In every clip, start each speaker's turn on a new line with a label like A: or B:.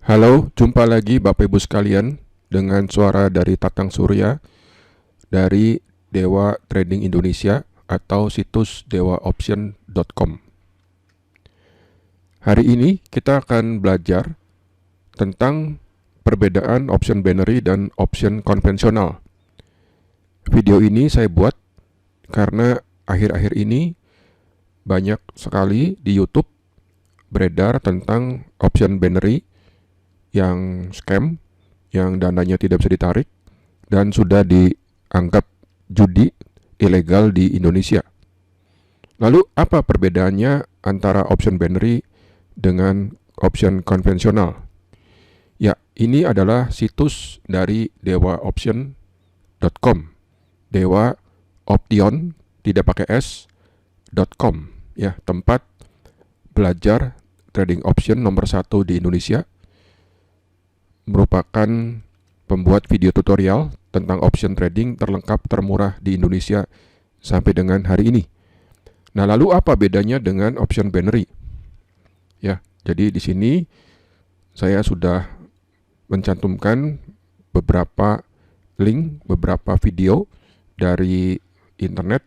A: Halo, jumpa lagi Bapak Ibu sekalian dengan suara dari Tatang Surya dari Dewa Trading Indonesia atau situs dewaoption.com. Hari ini kita akan belajar tentang perbedaan option binary dan option konvensional. Video ini saya buat karena akhir-akhir ini banyak sekali di YouTube beredar tentang option binary yang scam, yang dananya tidak bisa ditarik, dan sudah dianggap judi ilegal di Indonesia. Lalu apa perbedaannya antara option binary dengan option konvensional? Ya, ini adalah situs dari dewaoption.com. Dewa Option tidak pakai s.com, ya, tempat belajar trading option nomor 1 di Indonesia. Merupakan pembuat video tutorial tentang option trading terlengkap termurah di Indonesia sampai dengan hari ini. Nah, lalu apa bedanya dengan option binary? Ya, jadi di sini saya sudah mencantumkan beberapa link, beberapa video dari internet.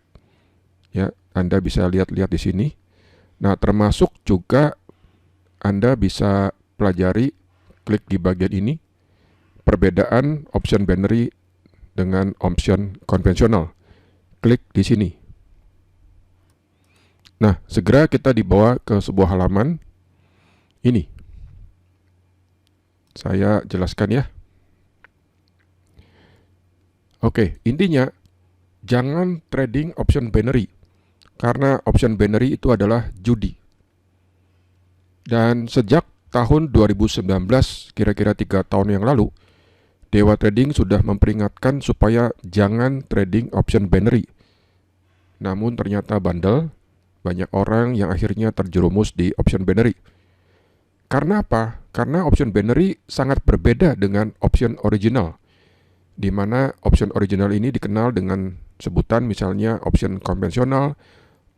A: Ya, Anda bisa lihat-lihat di sini. Nah, termasuk juga Anda bisa pelajari, klik di bagian ini, perbedaan option binary dengan option konvensional. Klik di sini. Nah, segera kita dibawa ke sebuah halaman ini. Saya jelaskan ya. Oke, intinya jangan trading option binary karena option binary itu adalah judi. Dan sejak tahun 2019, kira-kira 3 tahun yang lalu, Dewa Trading sudah memperingatkan supaya jangan trading option binary. Namun ternyata bandel, banyak orang yang akhirnya terjerumus di option binary. Karena apa? Karena option binary sangat berbeda dengan option original, di mana option original ini dikenal dengan sebutan misalnya option konvensional,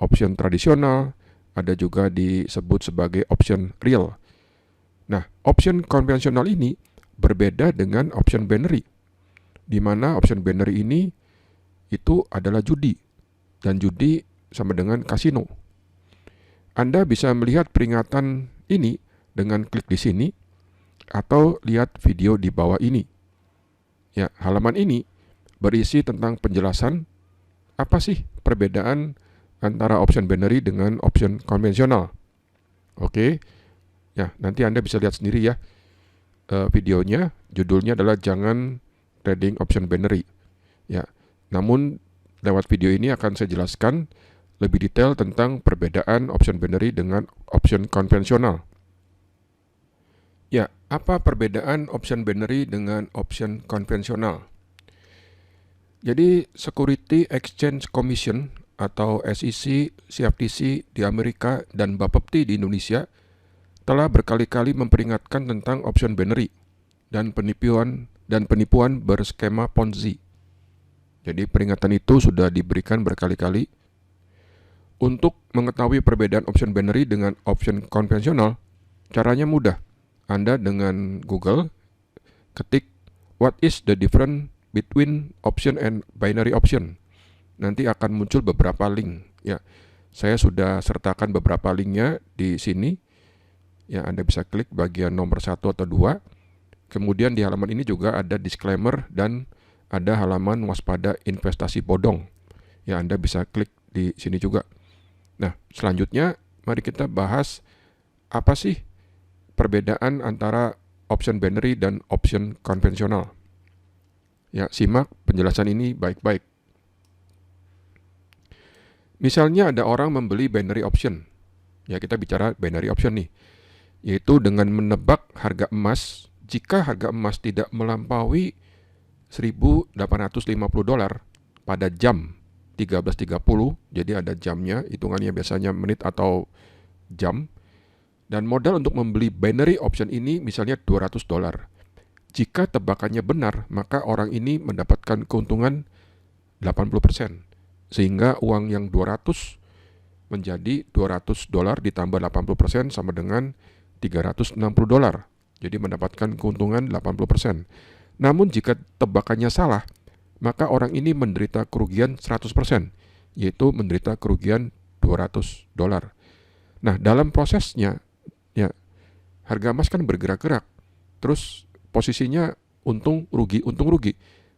A: option tradisional, ada juga disebut sebagai option real. Nah, option konvensional ini berbeda dengan option binary, di mana option binary ini itu adalah judi, dan judi sama dengan kasino. Anda bisa melihat peringatan ini dengan klik di sini, atau lihat video di bawah ini. Ya, halaman ini berisi tentang penjelasan apa sih perbedaan antara option binary dengan option konvensional. Oke. Ya, nanti Anda bisa lihat sendiri ya videonya. Judulnya adalah Jangan Trading Option Binary. Ya, namun lewat video ini akan saya jelaskan lebih detail tentang perbedaan option binary dengan option konvensional. Ya, apa perbedaan option binary dengan option konvensional? Jadi, Security Exchange Commission atau SEC, CFTC di Amerika dan Bapepti di Indonesia telah berkali-kali memperingatkan tentang option binary dan penipuan berskema Ponzi. Jadi peringatan itu sudah diberikan berkali-kali. Untuk mengetahui perbedaan option binary dengan option konvensional, caranya mudah. Anda dengan Google ketik what is the difference between option and binary option. Nanti akan muncul beberapa link. Ya, saya sudah sertakan beberapa linknya di sini. Ya, Anda bisa klik bagian nomor 1 atau 2. Kemudian di halaman ini juga ada disclaimer dan ada halaman waspada investasi bodong. Ya, Anda bisa klik di sini juga. Nah, selanjutnya mari kita bahas apa sih perbedaan antara option binary dan option konvensional. Ya, simak penjelasan ini baik-baik. Misalnya ada orang membeli binary option. Ya, kita bicara binary option nih. Yaitu dengan menebak harga emas jika harga emas tidak melampaui $1.850 pada jam 13.30, jadi ada jamnya, hitungannya biasanya menit atau jam, dan modal untuk membeli binary option ini misalnya $200. Jika tebakannya benar, maka orang ini mendapatkan keuntungan 80%, sehingga uang yang 200 menjadi $200 ditambah 80% sama dengan $360. Jadi mendapatkan keuntungan 80%. Namun jika tebakannya salah, maka orang ini menderita kerugian 100%, yaitu menderita kerugian $200. Nah, dalam prosesnya, ya, harga emas kan bergerak-gerak. Terus posisinya untung rugi.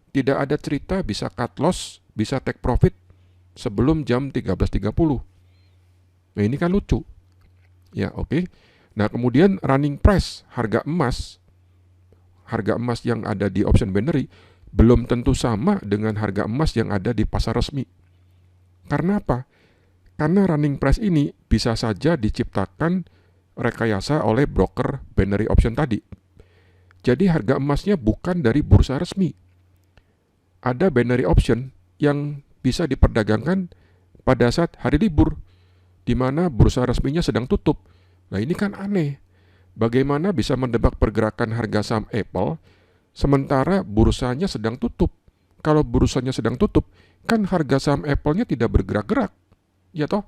A: Tidak ada cerita bisa cut loss, bisa take profit sebelum jam 13.30. Nah, ini kan lucu. Ya, oke. Nah, kemudian running price harga emas yang ada di option binary belum tentu sama dengan harga emas yang ada di pasar resmi. Karena apa? Karena running price ini bisa saja diciptakan rekayasa oleh broker binary option tadi. Jadi harga emasnya bukan dari bursa resmi. Ada binary option yang bisa diperdagangkan pada saat hari libur, di mana bursa resminya sedang tutup. Nah, ini kan aneh. Bagaimana bisa mendebak pergerakan harga saham Apple sementara bursanya sedang tutup? Kalau bursanya sedang tutup, kan harga saham Apple-nya tidak bergerak-gerak. Ya toh?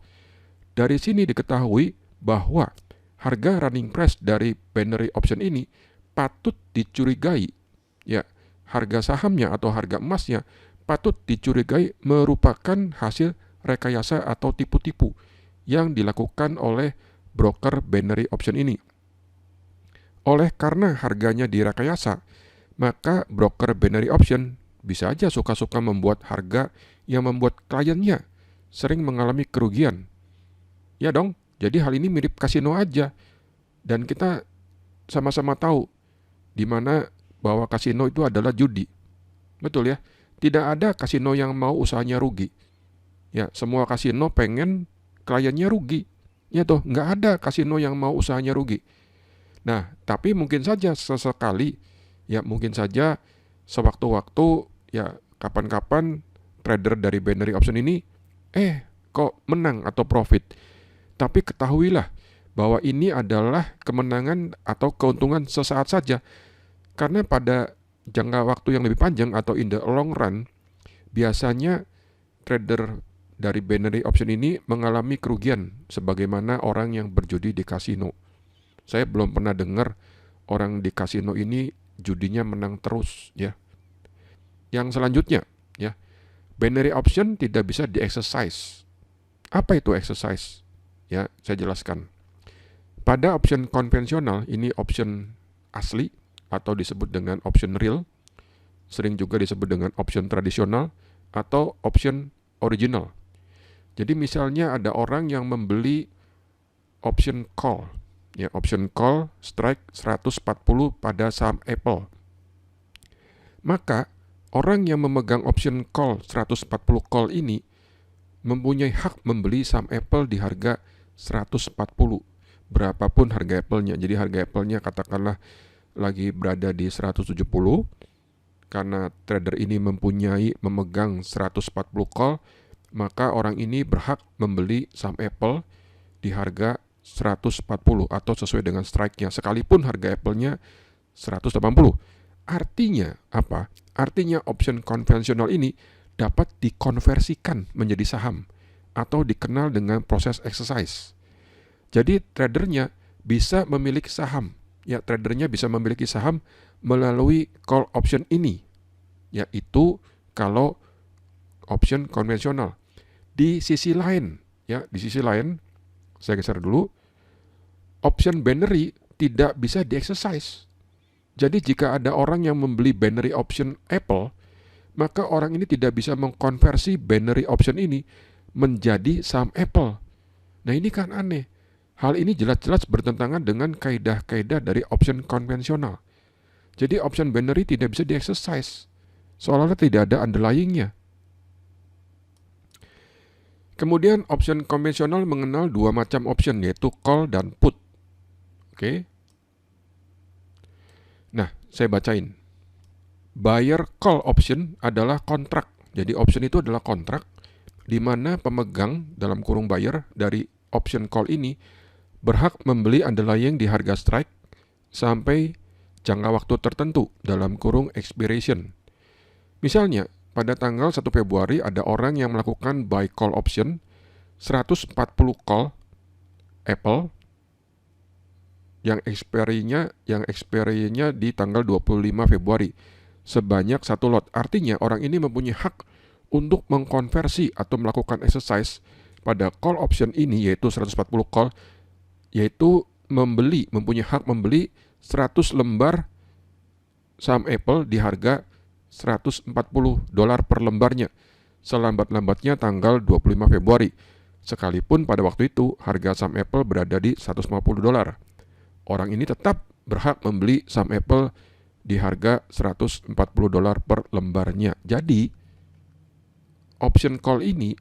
A: Dari sini diketahui bahwa harga running price dari binary option ini patut dicurigai. Ya, harga sahamnya atau harga emasnya patut dicurigai merupakan hasil rekayasa atau tipu-tipu yang dilakukan oleh broker binary option ini. Oleh karena harganya direkayasa, maka broker binary option bisa aja suka-suka membuat harga yang membuat kliennya sering mengalami kerugian. Ya dong, jadi hal ini mirip kasino aja. Dan kita sama-sama tahu di mana bahwa kasino itu adalah judi. Betul ya? Tidak ada kasino yang mau usahanya rugi. Ya, semua kasino pengen kliennya rugi. Ya toh, nggak ada kasino yang mau usahanya rugi. Nah, tapi mungkin saja sesekali, ya mungkin saja sewaktu-waktu, ya kapan-kapan trader dari binary option ini, kok menang atau profit. Tapi ketahuilah bahwa ini adalah kemenangan atau keuntungan sesaat saja. Karena pada jangka waktu yang lebih panjang atau in the long run, biasanya trader dari binary option ini mengalami kerugian sebagaimana orang yang berjudi di kasino. Saya belum pernah dengar orang di kasino ini judinya menang terus, ya. Yang selanjutnya, ya, binary option tidak bisa di-exercise. Apa itu exercise? Ya, saya jelaskan. Pada option konvensional, ini option asli atau disebut dengan option real, sering juga disebut dengan option tradisional atau option original. Jadi misalnya ada orang yang membeli option call, ya, option call strike 140 pada saham Apple. Maka orang yang memegang option call 140 call ini mempunyai hak membeli saham Apple di harga 140, berapapun harga Apple-nya. Jadi harga Apple-nya katakanlah lagi berada di 170, karena trader ini memegang 140 call, maka orang ini berhak membeli saham Apple di harga 140 atau sesuai dengan strike-nya, sekalipun harga Apple-nya 180. Artinya apa? Artinya option konvensional ini dapat dikonversikan menjadi saham atau dikenal dengan proses exercise. Jadi tradernya bisa memiliki saham. Ya, tradernya bisa memiliki saham melalui call option ini. Yaitu kalau option konvensional. Di sisi lain, saya geser dulu. Option binary tidak bisa di-exercise. Jadi jika ada orang yang membeli binary option Apple, maka orang ini tidak bisa mengkonversi binary option ini menjadi saham Apple. Nah, ini kan aneh. Hal ini jelas-jelas bertentangan dengan kaidah-kaidah dari option konvensional. Jadi option binary tidak bisa di-exercise, seolah-olah tidak ada underlyingnya. Kemudian option konvensional mengenal dua macam option, yaitu call dan put. Oke. Nah, saya bacain. Buyer call option adalah kontrak. Jadi option itu adalah kontrak di mana pemegang dalam kurung buyer dari option call ini berhak membeli underlying di harga strike sampai jangka waktu tertentu dalam kurung expiration. Misalnya, pada tanggal 1 Februari ada orang yang melakukan buy call option 140 call Apple yang expiry-nya di tanggal 25 Februari sebanyak 1 lot. Artinya orang ini mempunyai hak untuk mengkonversi atau melakukan exercise pada call option ini, yaitu 140 call, yaitu mempunyai hak membeli 100 lembar saham Apple di harga $140 per lembarnya selambat-lambatnya tanggal 25 Februari. Sekalipun pada waktu itu harga saham Apple berada di $150. Orang ini tetap berhak membeli saham Apple di harga $140 per lembarnya. Jadi, option call ini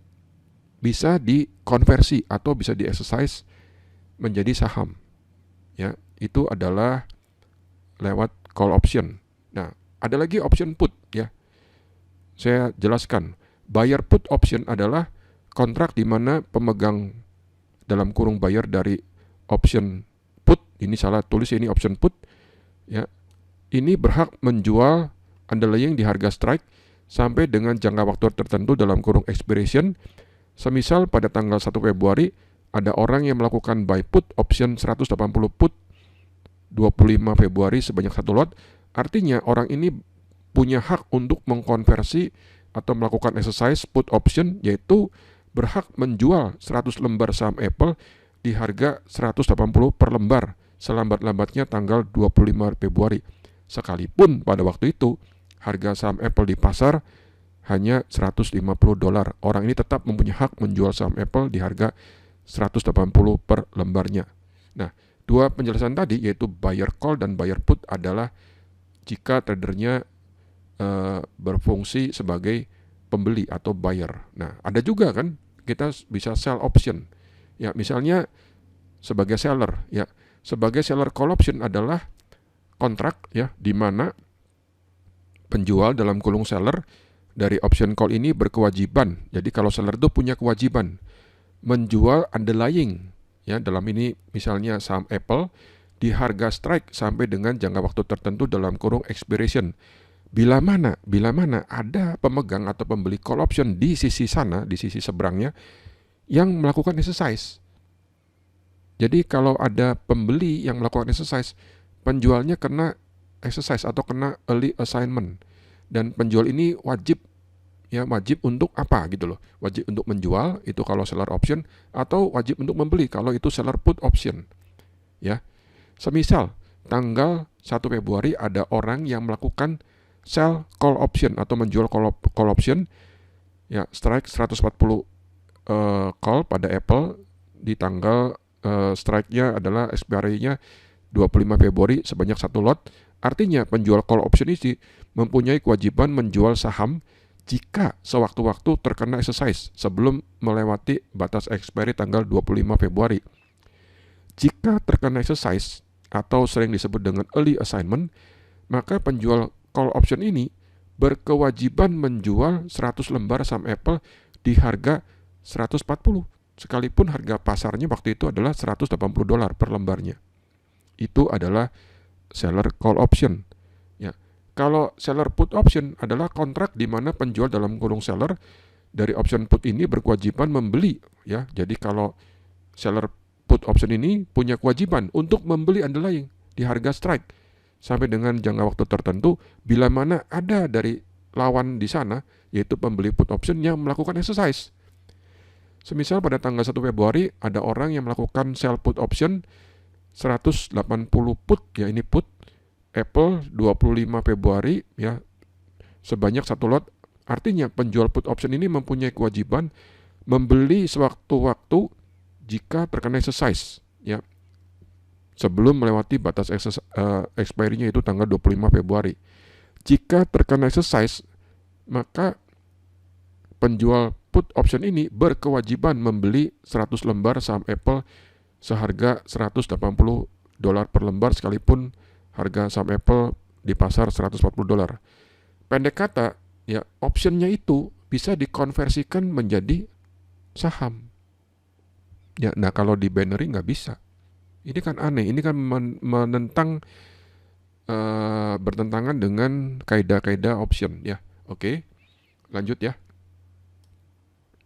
A: bisa dikonversi atau bisa di-exercise menjadi saham. Ya, itu adalah lewat call option. Nah, ada lagi option put ya. Saya jelaskan. Buyer put option adalah kontrak di mana pemegang dalam kurung buyer dari option put, ini salah tulis ini option put ya. Ini berhak menjual underlying di harga strike sampai dengan jangka waktu tertentu dalam kurung expiration. Semisal pada tanggal 1 Februari ada orang yang melakukan buy put option 180 put 25 Februari sebanyak 1 lot. Artinya orang ini punya hak untuk mengkonversi atau melakukan exercise put option, yaitu berhak menjual 100 lembar saham Apple di harga 180 per lembar selambat-lambatnya tanggal 25 Februari. Sekalipun pada waktu itu harga saham Apple di pasar hanya $150. Orang ini tetap mempunyai hak menjual saham Apple di harga 180 per lembarnya. Nah, dua penjelasan tadi yaitu buyer call dan buyer put adalah jika tradernya berfungsi sebagai pembeli atau buyer. Nah, ada juga kan kita bisa sell option. Ya, misalnya sebagai seller ya. Sebagai seller call option adalah kontrak ya di mana penjual dalam kurung seller dari option call ini berkewajiban. Jadi kalau seller itu punya kewajiban menjual underlying ya, dalam ini misalnya saham Apple di harga strike sampai dengan jangka waktu tertentu dalam kurung expiration. Bila mana ada pemegang atau pembeli call option di sisi sana, di sisi seberangnya yang melakukan exercise. Jadi kalau ada pembeli yang melakukan exercise, penjualnya kena exercise atau kena early assignment. Dan penjual ini wajib untuk apa gitu loh. Wajib untuk menjual itu kalau seller option, atau wajib untuk membeli kalau itu seller put option. Ya. Semisal tanggal 1 Februari ada orang yang melakukan sell call option atau menjual call option ya, strike 140 call pada Apple di tanggal strike-nya adalah expiry-nya 25 Februari sebanyak 1 lot. Artinya penjual call option ini mempunyai kewajiban menjual saham jika sewaktu-waktu terkena exercise sebelum melewati batas expiry tanggal 25 Februari. Jika terkena exercise atau sering disebut dengan early assignment, maka penjual call option ini berkewajiban menjual 100 lembar saham Apple di harga 140, sekalipun harga pasarnya waktu itu adalah $180 per lembarnya. Itu adalah seller call option. Ya. Kalau seller put option adalah kontrak di mana penjual dalam kurung seller dari option put ini berkewajiban membeli. Ya. Jadi kalau seller put option ini punya kewajiban untuk membeli underlying di harga strike sampai dengan jangka waktu tertentu bila mana ada dari lawan di sana, yaitu pembeli put option yang melakukan exercise. Semisal pada tanggal 1 Februari ada orang yang melakukan sell put option 180 put, ya ini put Apple 25 Februari ya sebanyak 1 lot. Artinya penjual put option ini mempunyai kewajiban membeli sewaktu-waktu jika terkena exercise ya, sebelum melewati batas expiry-nya itu tanggal 25 Februari. Jika terkena exercise, maka penjual put option ini berkewajiban membeli 100 lembar saham Apple seharga $180 per lembar sekalipun harga saham Apple di pasar $140. Pendek kata, ya optionnya itu bisa dikonversikan menjadi saham. Ya, nah kalau di binary nggak bisa. Ini kan aneh, ini kan menentang bertentangan dengan kaidah-kaidah option ya. Oke, lanjut ya.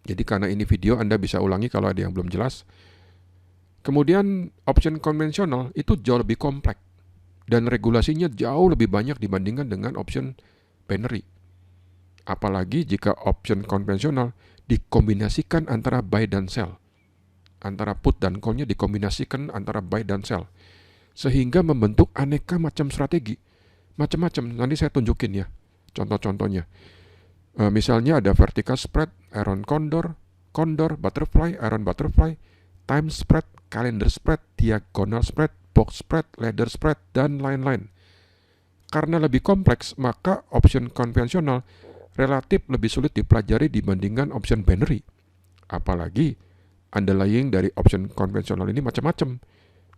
A: Jadi karena ini video Anda bisa ulangi kalau ada yang belum jelas. Kemudian option konvensional itu jauh lebih kompleks dan regulasinya jauh lebih banyak dibandingkan dengan option binary. Apalagi jika option konvensional dikombinasikan antara buy dan sell. Antara put dan call-nya dikombinasikan antara buy dan sell. Sehingga membentuk aneka macam strategi. Macam-macam, nanti saya tunjukin ya contoh-contohnya. Misalnya ada vertical spread, Iron Condor, Butterfly, Iron Butterfly, time spread, calendar spread, diagonal spread, box spread, ladder spread, dan lain-lain. Karena lebih kompleks, maka option konvensional relatif lebih sulit dipelajari dibandingkan option binary. Apalagi underlying dari option konvensional ini macam-macam.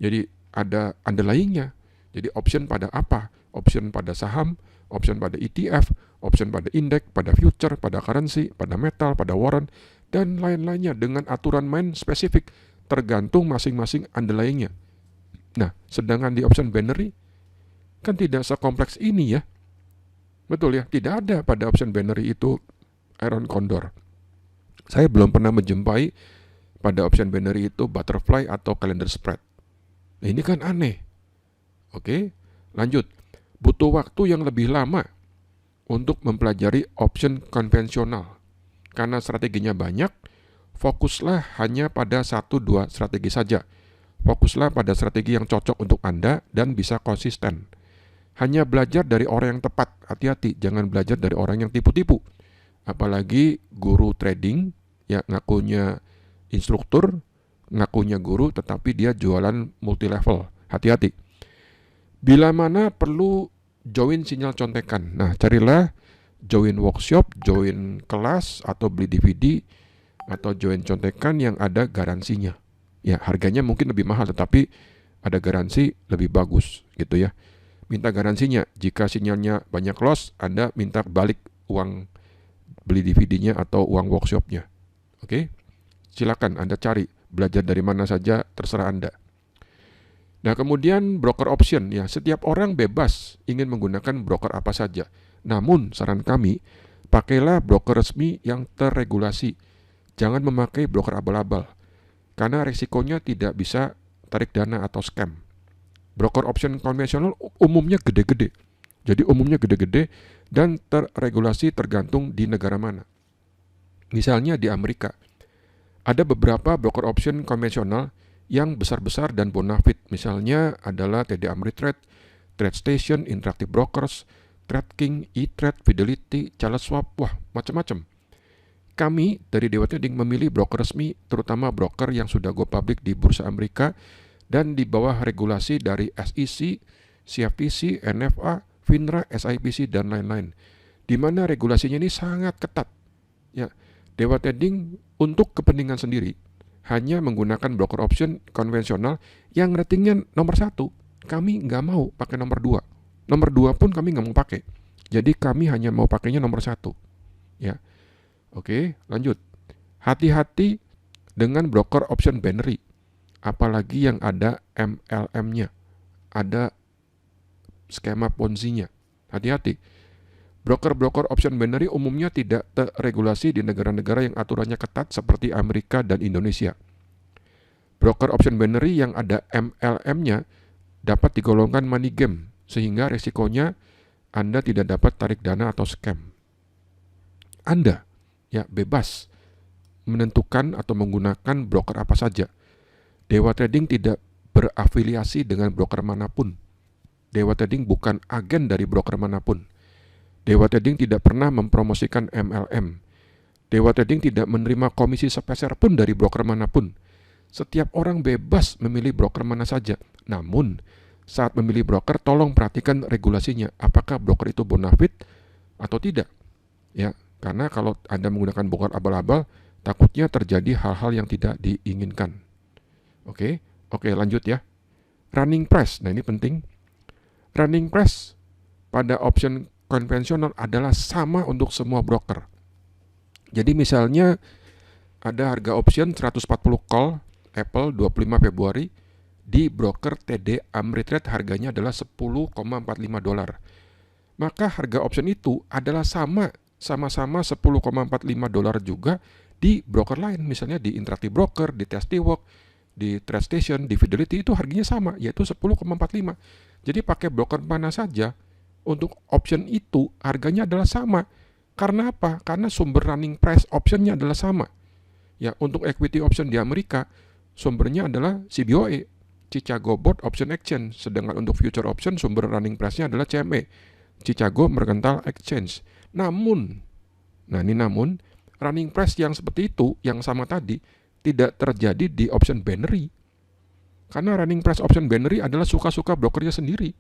A: Jadi ada underlyingnya. Jadi option pada apa? Option pada saham, option pada ETF, option pada indeks, pada future, pada currency, pada metal, pada warrant, dan lain-lainnya dengan aturan main spesifik tergantung masing-masing underlyingnya. Nah, sedangkan di option binary kan tidak sekompleks ini ya. Betul ya, tidak ada pada option binary itu Iron Condor. Saya belum pernah menjumpai pada option binary itu butterfly atau calendar spread. Nah, ini kan aneh. Oke, lanjut. Butuh waktu yang lebih lama untuk mempelajari option konvensional. Karena strateginya banyak, fokuslah hanya pada 1-2 strategi saja. Fokuslah pada strategi yang cocok untuk Anda dan bisa konsisten. Hanya belajar dari orang yang tepat, hati-hati, jangan belajar dari orang yang tipu-tipu. Apalagi guru trading, ya ngakunya instruktur, ngakunya guru, tetapi dia jualan multi level, hati-hati. Bila mana perlu join sinyal contekan. Nah, carilah join workshop, join kelas, atau beli DVD, atau join contekan yang ada garansinya. Ya, harganya mungkin lebih mahal, tetapi ada garansi lebih bagus, gitu ya. Minta garansinya, jika sinyalnya banyak loss, Anda minta balik uang beli DVD-nya atau uang workshopnya. Oke? Silakan Anda cari, belajar dari mana saja, terserah Anda. Nah, kemudian broker option, ya setiap orang bebas ingin menggunakan broker apa saja. Namun saran kami, pakailah broker resmi yang terregulasi. Jangan memakai broker abal-abal, karena resikonya tidak bisa tarik dana atau scam. Broker option konvensional umumnya gede-gede. Jadi umumnya gede-gede dan terregulasi tergantung di negara mana. Misalnya di Amerika, ada beberapa broker option konvensional yang besar-besar dan bonafit. Misalnya adalah TD Ameritrade, TradeStation, Interactive Brokers, TradeKing, E-Trade, Fidelity, Charles Schwab, wah macam-macam. Kami dari Dewa Trading memilih broker resmi, terutama broker yang sudah go public di Bursa Amerika dan di bawah regulasi dari SEC, CFTC, NFA, FINRA, SIPC, dan lain-lain. Di mana regulasinya ini sangat ketat. Ya, Dewa Trading untuk kepentingan sendiri hanya menggunakan broker option konvensional yang ratingnya nomor 1. Kami nggak mau pakai nomor 2. Nomor 2 pun kami nggak mau pakai. Jadi kami hanya mau pakainya nomor 1. Ya. Oke, lanjut. Hati-hati dengan broker option binary. Apalagi yang ada MLM-nya. Ada skema Ponzi-nya. Hati-hati. Broker-broker option binary umumnya tidak terregulasi di negara-negara yang aturannya ketat seperti Amerika dan Indonesia. Broker option binary yang ada MLM-nya dapat digolongkan money game, sehingga resikonya Anda tidak dapat tarik dana atau scam. Anda ya bebas menentukan atau menggunakan broker apa saja. Dewa Trading tidak berafiliasi dengan broker manapun. Dewa Trading bukan agen dari broker manapun. Dewa Trading tidak pernah mempromosikan MLM. Dewa Trading tidak menerima komisi sepeser pun dari broker manapun. Setiap orang bebas memilih broker mana saja. Namun, saat memilih broker, tolong perhatikan regulasinya. Apakah broker itu bonafit atau tidak? Ya, karena kalau Anda menggunakan broker abal-abal, takutnya terjadi hal-hal yang tidak diinginkan. Oke, lanjut ya. Running price, nah ini penting. Running price pada option konvensional adalah sama untuk semua broker. Jadi misalnya ada harga option 140 call Apple 25 Februari di broker TD Ameritrade harganya adalah $10,45. Maka harga option itu adalah sama-sama $10,45 juga di broker lain, misalnya di Interactive Broker, di Tastywork, di TradeStation, di Fidelity itu harganya sama, yaitu 10,45. Jadi pakai broker mana saja untuk option itu harganya adalah sama. Karena apa? Karena sumber running price optionnya adalah sama. Ya, untuk equity option di Amerika sumbernya adalah CBOE, Chicago Board Option Exchange, sedangkan untuk future option sumber running price-nya adalah CME, Chicago Mercantile Exchange. Namun running price yang seperti itu, yang sama tadi, tidak terjadi di option binary. Karena running price option binary adalah suka-suka brokernya sendiri.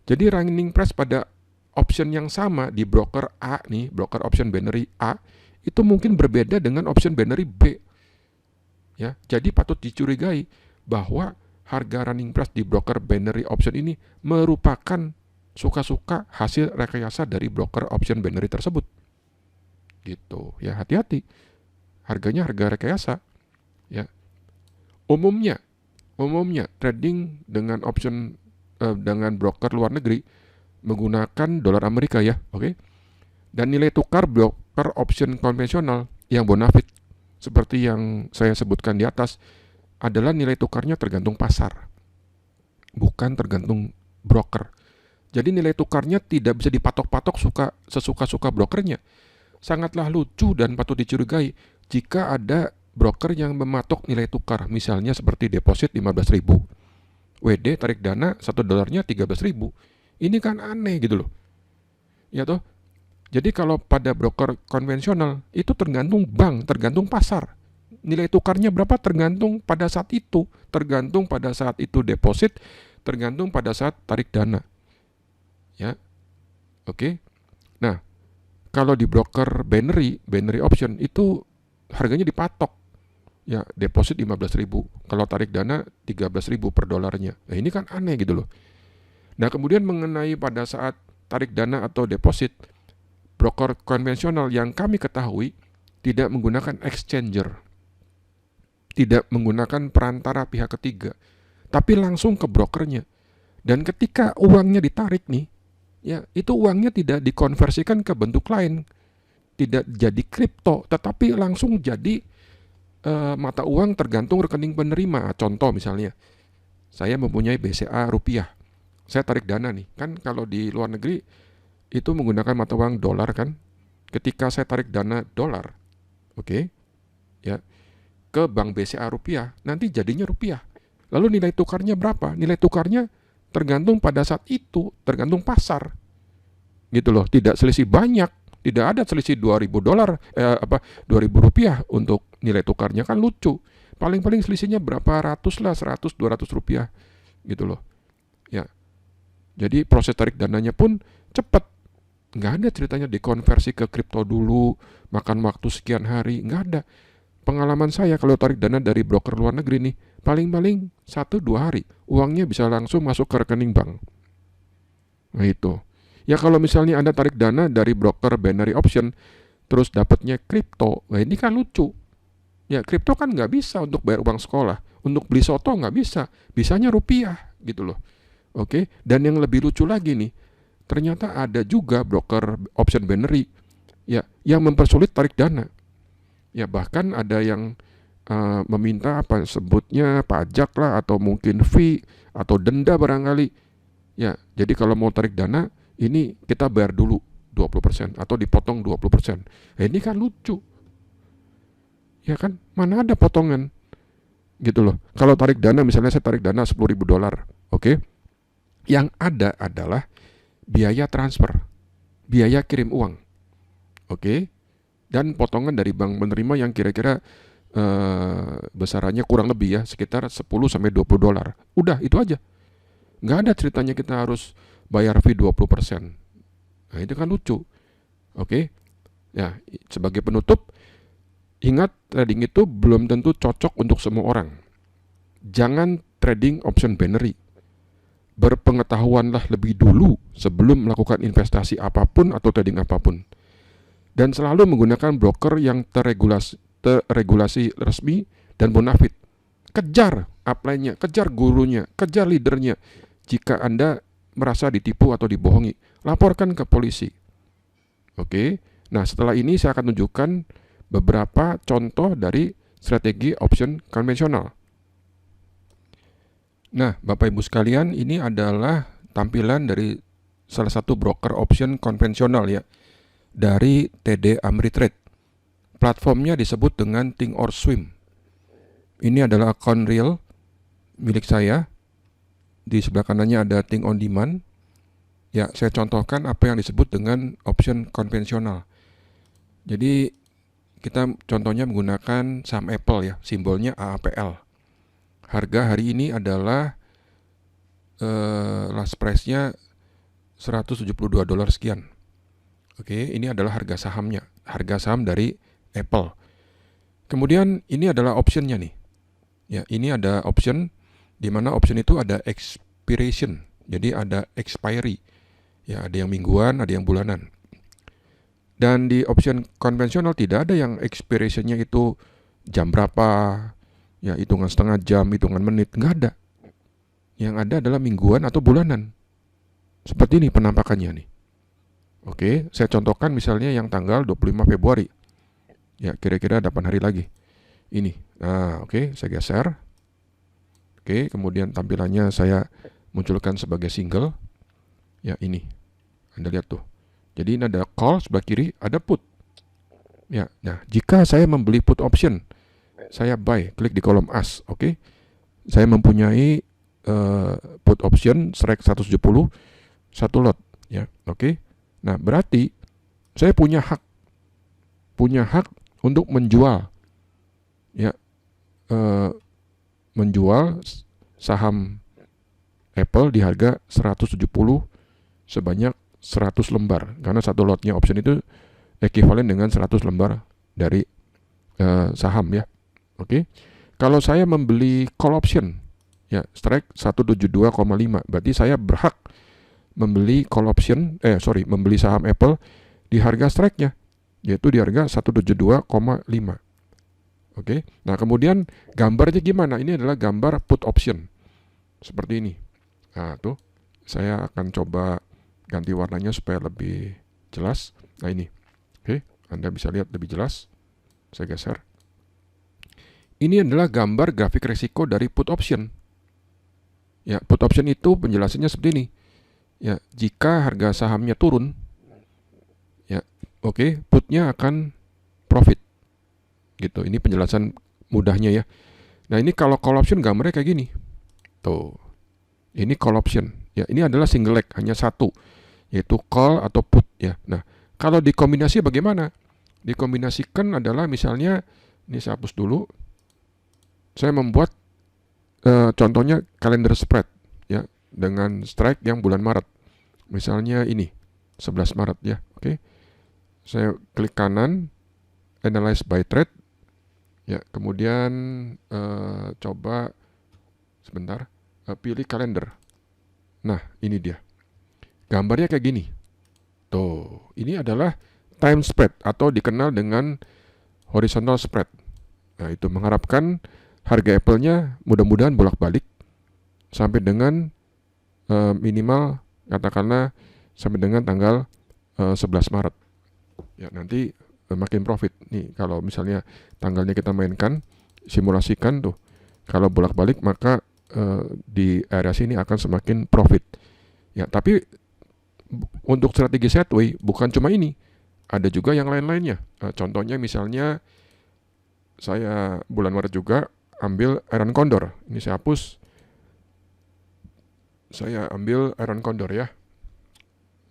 A: Jadi running price pada option yang sama di broker A nih, broker option binary A, itu mungkin berbeda dengan option binary B. Ya, jadi patut dicurigai bahwa harga running price di broker binary option ini merupakan suka-suka hasil rekayasa dari broker option binary tersebut. Gitu. Ya, hati-hati. Harganya harga rekayasa. Ya. Umumnya trading dengan option dengan broker luar negeri menggunakan dolar Amerika ya, oke? Dan nilai tukar broker option konvensional yang bonafit seperti yang saya sebutkan di atas adalah nilai tukarnya tergantung pasar, bukan tergantung broker. Jadi nilai tukarnya tidak bisa dipatok-patok sesuka-suka brokernya. Sangatlah lucu dan patut dicurigai jika ada broker yang mematok nilai tukar, misalnya seperti deposit 15.000, WD tarik dana $1 13.000. Ini kan aneh gitu loh. Ya toh? Jadi kalau pada broker konvensional itu tergantung bank, tergantung pasar. Nilai tukarnya berapa tergantung pada saat itu, deposit, tergantung pada saat tarik dana. Ya. Oke. Nah, kalau di broker binary option itu harganya dipatok. Ya, deposit 15.000, kalau tarik dana 13.000 per dolarnya. Nah, ini kan aneh gitu loh. Nah, kemudian mengenai pada saat tarik dana atau deposit, broker konvensional yang kami ketahui tidak menggunakan exchanger, tidak menggunakan perantara pihak ketiga, tapi langsung ke brokernya. Dan ketika uangnya ditarik nih, ya, itu uangnya tidak dikonversikan ke bentuk lain, tidak jadi kripto, tetapi langsung jadi mata uang tergantung rekening penerima. Contoh misalnya, saya mempunyai BCA rupiah, saya tarik dana nih, kan kalau di luar negeri itu menggunakan mata uang dolar kan. Ketika saya tarik dana dolar, oke, ya, ke bank BCA rupiah, nanti jadinya rupiah. Lalu nilai tukarnya berapa? Nilai tukarnya tergantung pada saat itu, tergantung pasar, gitu loh. Tidak selisih banyak. Tidak ada selisih $2.000 rupiah untuk nilai tukarnya, kan lucu. Paling-paling selisihnya berapa ratus lah, 100-200 rupiah gitu loh. Ya. Jadi proses tarik dananya pun cepat. Nggak ada ceritanya dikonversi ke kripto dulu, makan waktu sekian hari, nggak ada. Pengalaman saya kalau tarik dana dari broker luar negeri nih, paling-paling 1-2 hari, uangnya bisa langsung masuk ke rekening bank. Nah itu. Ya kalau misalnya Anda tarik dana dari broker binary option, terus dapatnya kripto, nah ini kan lucu. Ya kripto kan nggak bisa untuk bayar uang sekolah, untuk beli soto nggak bisa, bisanya rupiah gitu loh. Oke, dan yang lebih lucu lagi nih, ternyata ada juga broker option binary ya yang mempersulit tarik dana. Ya bahkan ada yang meminta apa sebutnya pajak lah, atau mungkin fee atau denda barangkali. Ya, jadi kalau mau tarik dana ini kita bayar dulu 20% atau dipotong 20%. Ini kan lucu. Ya kan, mana ada potongan. Gitu loh. Kalau tarik dana, misalnya saya tarik dana $10.000, oke? Yang ada adalah biaya transfer, biaya kirim uang. Oke? Dan potongan dari bank penerima yang kira-kira besarannya kurang lebih ya, sekitar $10-20. Udah, itu aja. Nggak ada ceritanya kita harus bayar fee 20%. Nah itu kan lucu. Oke. Ya, sebagai penutup, ingat trading itu belum tentu cocok untuk semua orang. Jangan trading option binary. Berpengetahuanlah lebih dulu sebelum melakukan investasi apapun atau trading apapun. Dan selalu menggunakan broker yang terregulasi resmi dan bonafit. Kejar upline-nya, kejar gurunya, kejar leadernya. Jika Anda merasa ditipu atau dibohongi, laporkan ke polisi. Oke. Nah, setelah ini saya akan tunjukkan beberapa contoh dari strategi option konvensional. Nah, Bapak Ibu sekalian, ini adalah tampilan dari salah satu broker option konvensional ya, dari TD Ameritrade. Platformnya disebut dengan Think or Swim. Ini adalah akun real milik saya. Di sebelah kanannya ada Think on Demand. Ya, saya contohkan apa yang disebut dengan option konvensional. Jadi kita contohnya menggunakan saham Apple ya, simbolnya AAPL. Harga hari ini adalah last price-nya $172 sekian. Oke, ini adalah harga sahamnya, harga saham dari Apple. Kemudian ini adalah optionnya nih. Ya, ini ada option di mana option itu ada expiration. Jadi ada expiry. Ya, ada yang mingguan, ada yang bulanan. Dan di option konvensional tidak ada yang expiration-nya itu jam berapa, ya hitungan setengah jam, hitungan menit, nggak ada. Yang ada adalah mingguan atau bulanan. Seperti ini penampakannya nih. Oke, saya contohkan misalnya yang tanggal 25 Februari. Ya, kira-kira 8 hari lagi. Ini. Nah, oke, saya geser. Oke, kemudian tampilannya saya munculkan sebagai single. Ya, ini. Anda lihat tuh. Jadi ini ada call sebelah kiri, ada put. Ya, nah, jika saya membeli put option, saya buy, klik di kolom as, oke. Saya mempunyai put option strike 170 satu lot, ya, oke. Nah, berarti saya punya hak untuk menjual, ya, menjual saham Apple di harga 170 sebanyak 100 lembar, karena satu lotnya option itu ekuivalen dengan 100 lembar dari saham ya. Oke. Kalau saya membeli call option ya, strike 172,5, berarti saya berhak membeli call option membeli saham Apple di harga strike-nya, yaitu di harga 172,5. Oke. Nah, kemudian gambarnya gimana? Ini adalah gambar put option. Seperti ini. Nah, tuh saya akan coba ganti warnanya supaya lebih jelas. Nah, ini. Oke, Anda bisa lihat lebih jelas. Saya geser. Ini adalah gambar grafik risiko dari put option. Ya, put option itu penjelasannya seperti ini. Ya, jika harga sahamnya turun, ya, oke, putnya akan profit. Gitu. Ini penjelasan mudahnya ya. Nah, ini kalau call option gambarnya kayak gini. Tuh. Ini call option. Ya, ini adalah single leg, hanya satu, yaitu call atau put ya. Nah, kalau dikombinasi bagaimana? Dikombinasikan adalah misalnya, ini saya hapus dulu. Saya membuat contohnya kalender spread ya, dengan strike yang bulan Maret. Misalnya ini 11 Maret ya. Oke. Saya klik kanan, analyze by trade. Ya, kemudian coba sebentar, pilih kalender. Nah, ini dia. Gambarnya kayak gini. Tuh, ini adalah time spread atau dikenal dengan horizontal spread. Nah, itu mengharapkan harga Apple-nya mudah-mudahan bolak-balik sampai dengan minimal katakanlah sampai dengan tanggal 11 Maret. Ya, nanti makin profit. Nih, kalau misalnya tanggalnya kita mainkan, simulasikan tuh. Kalau bolak-balik maka di area sini akan semakin profit. Ya, tapi untuk strategi Setway bukan cuma ini. Ada juga yang lain-lainnya. Contohnya misalnya saya bulan Maret juga ambil Iron Condor. Ini saya hapus. Saya ambil Iron Condor ya.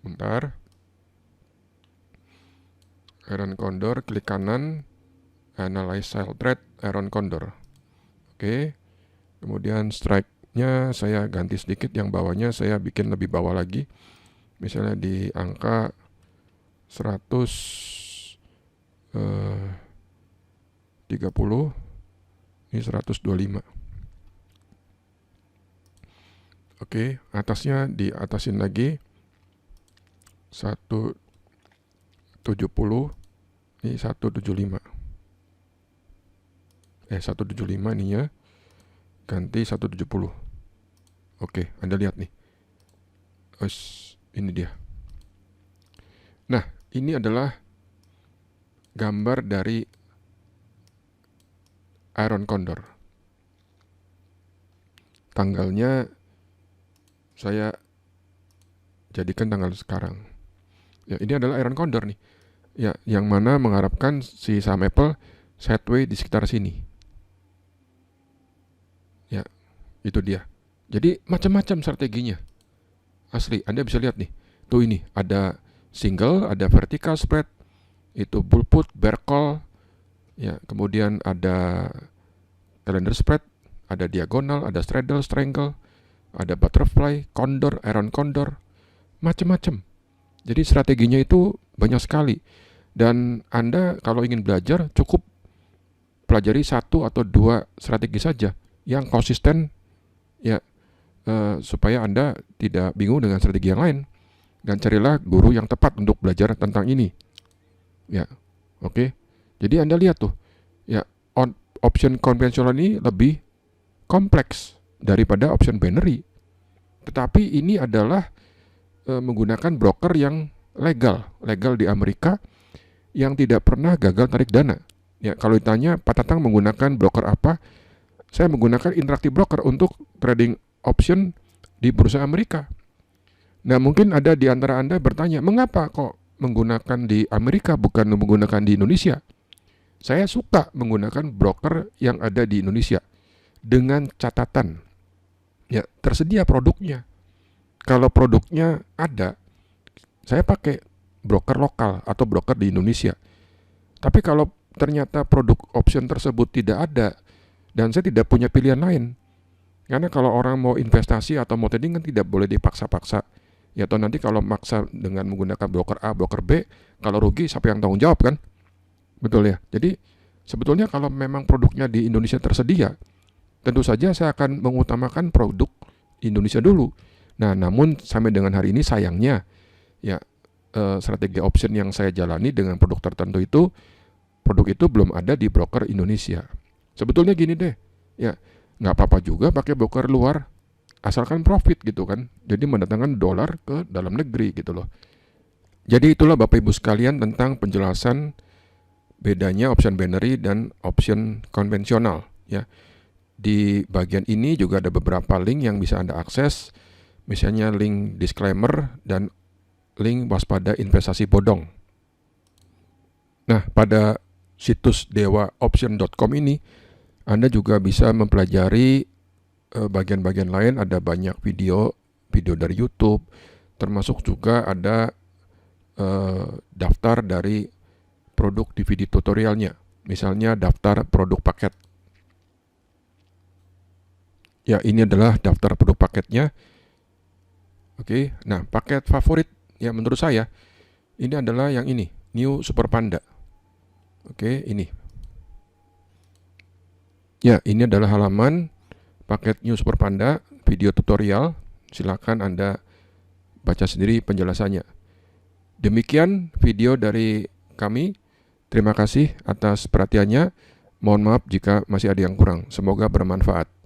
A: Bentar. Iron Condor, klik kanan, Analyze Sell Trade, Iron Condor. Oke. Kemudian strike-nya saya ganti sedikit, yang bawahnya saya bikin lebih bawah lagi. Misalnya di angka 130, ini 125. Oke, atasnya diatasin lagi 170, ini 175. 175 ininya ganti 170. Oke, Anda lihat nih. Ini dia. Nah, ini adalah gambar dari Iron Condor. tanggalnya saya jadikan tanggal sekarang. Ya, ini adalah Iron Condor nih. Ya, yang mana mengharapkan si saham Apple sideways di sekitar sini. Ya, itu dia. Jadi macam-macam strateginya. Asli, Anda bisa lihat nih. Tuh ini, ada single, ada vertical spread, itu bull put, bear call, ya, kemudian ada calendar spread, ada diagonal, ada straddle, strangle, ada butterfly, condor, Iron Condor, macam-macam. Jadi strateginya itu banyak sekali. Dan Anda kalau ingin belajar cukup pelajari 1 atau 2 strategi saja yang konsisten, ya, supaya Anda tidak bingung dengan strategi yang lain. Dan carilah guru yang tepat untuk belajar tentang ini. Ya, oke. Jadi Anda lihat tuh, ya, option konvensional ini lebih kompleks daripada option binary. Tetapi ini adalah menggunakan broker yang legal di Amerika yang tidak pernah gagal tarik dana. Ya, kalau ditanya Pak Tatang menggunakan broker apa? Saya menggunakan Interactive Broker untuk trading option di bursa Amerika. Nah, mungkin ada di antara Anda bertanya, mengapa kok menggunakan di Amerika bukan menggunakan di Indonesia? Saya suka menggunakan broker yang ada di Indonesia dengan catatan, ya, tersedia produknya. Kalau produknya ada, saya pakai broker lokal atau broker di Indonesia. Tapi kalau ternyata produk option tersebut tidak ada dan saya tidak punya pilihan lain, karena kalau orang mau investasi atau mau trading kan tidak boleh dipaksa-paksa. Ya, atau nanti kalau maksa dengan menggunakan broker A, broker B, kalau rugi siapa yang tanggung jawab kan? Betul ya. Jadi sebetulnya kalau memang produknya di Indonesia tersedia, tentu saja saya akan mengutamakan produk Indonesia dulu. Nah, namun sampai dengan hari ini sayangnya, ya, strategi option yang saya jalani dengan produk tertentu itu, produk itu belum ada di broker Indonesia. Sebetulnya gini deh, ya, nggak apa-apa juga pakai broker luar, asalkan profit gitu kan. Jadi mendatangkan dolar ke dalam negeri gitu loh. Jadi itulah Bapak Ibu sekalian tentang penjelasan bedanya option binary dan option konvensional, ya. Di bagian ini juga ada beberapa link yang bisa Anda akses, misalnya link disclaimer dan link waspada investasi bodong. Nah, pada situs dewaoption.com ini Anda juga bisa mempelajari bagian-bagian lain. Ada banyak video dari YouTube, termasuk juga ada daftar dari produk DVD tutorialnya, misalnya daftar produk paket. Ya, ini adalah daftar produk paketnya. Oke, nah paket favorit ya menurut saya ini adalah yang ini, New Super Panda. Oke, ini. Ya, ini adalah halaman paket New Super Panda video tutorial. Silakan Anda baca sendiri penjelasannya. Demikian video dari kami. Terima kasih atas perhatiannya. Mohon maaf jika masih ada yang kurang. Semoga bermanfaat.